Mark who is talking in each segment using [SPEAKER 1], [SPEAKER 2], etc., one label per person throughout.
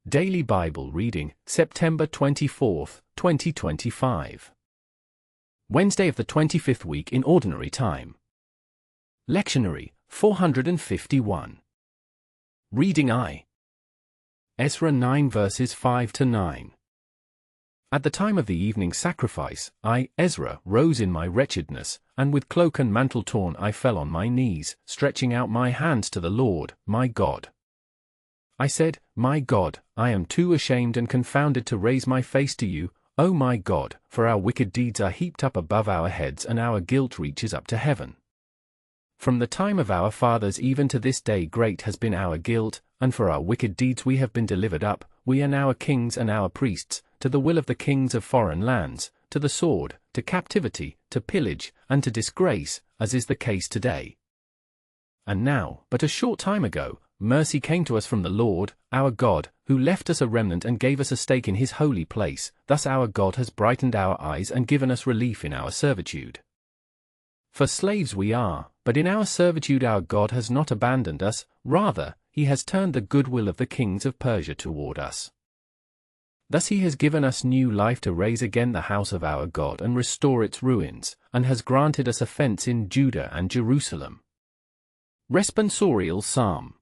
[SPEAKER 1] Daily Bible Reading, September 24, 2025. Wednesday of the 25th week in Ordinary Time. Lectionary, 451. Reading I. Ezra 9 verses 5 to 9. At the time of the evening sacrifice, I, Ezra, rose in my wretchedness, and with cloak and mantle torn I fell on my knees, stretching out my hands to the Lord, my God. I said, My God, I am too ashamed and confounded to raise my face to you, O my God, for our wicked deeds are heaped up above our heads and our guilt reaches up to heaven. From the time of our fathers even to this day great has been our guilt, and for our wicked deeds we have been delivered up, we and our kings and our priests, to the will of the kings of foreign lands, to the sword, to captivity, to pillage, and to disgrace, as is the case today. And now, but a short time ago, mercy came to us from the Lord, our God, who left us a remnant and gave us a stake in his holy place. Thus our God has brightened our eyes and given us relief in our servitude. For slaves we are, but in our servitude our God has not abandoned us, rather, he has turned the goodwill of the kings of Persia toward us. Thus he has given us new life to raise again the house of our God and restore its ruins, and has granted us a fence in Judah and Jerusalem. Responsorial Psalm.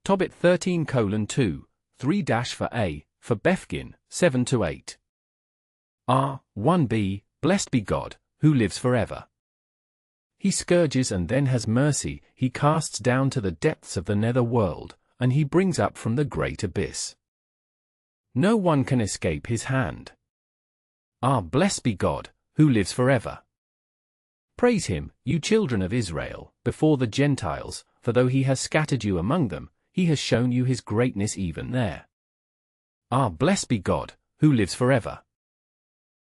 [SPEAKER 1] Tobit 13:2, 3- for A, for Bethgin, 7-8. R1b, Blessed be God, who lives forever. He scourges and then has mercy, he casts down to the depths of the nether world, and he brings up from the great abyss. No one can escape his hand. Blessed be God, who lives forever. Praise him, you children of Israel, before the Gentiles, for though he has scattered you among them, he has shown you his greatness even there. Blessed be God, who lives forever.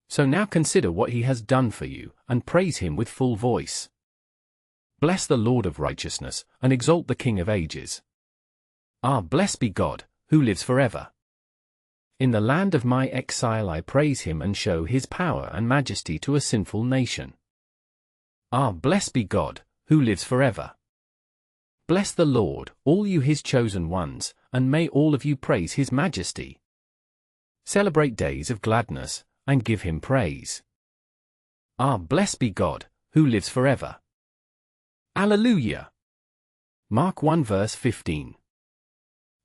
[SPEAKER 1] So now consider what he has done for you, and praise him with full voice. Bless the Lord of righteousness, and exalt the King of ages. Blessed be God, who lives forever. In the land of my exile I praise him and show his power and majesty to a sinful nation. Blessed be God, who lives forever. Bless the Lord, all you his chosen ones, and may all of you praise his majesty. Celebrate days of gladness, and give him praise. Blessed be God, who lives forever. Alleluia. Mark 1 verse 15.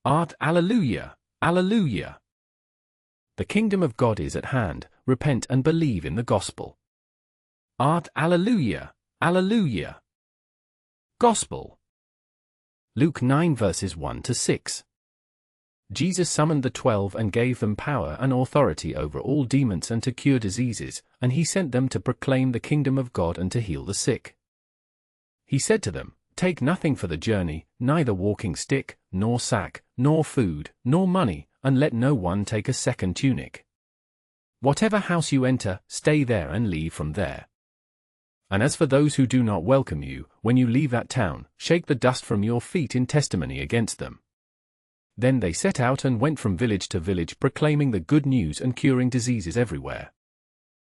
[SPEAKER 1] Alleluia, alleluia. The kingdom of God is at hand, repent and believe in the gospel. Alleluia, alleluia. Gospel. Luke 9 verses 1-6. Jesus summoned the 12 and gave them power and authority over all demons and to cure diseases, and he sent them to proclaim the kingdom of God and to heal the sick. He said to them, Take nothing for the journey, neither walking stick, nor sack, nor food, nor money, and let no one take a second tunic. Whatever house you enter, stay there and leave from there. And as for those who do not welcome you, when you leave that town, shake the dust from your feet in testimony against them. Then they set out and went from village to village proclaiming the good news and curing diseases everywhere.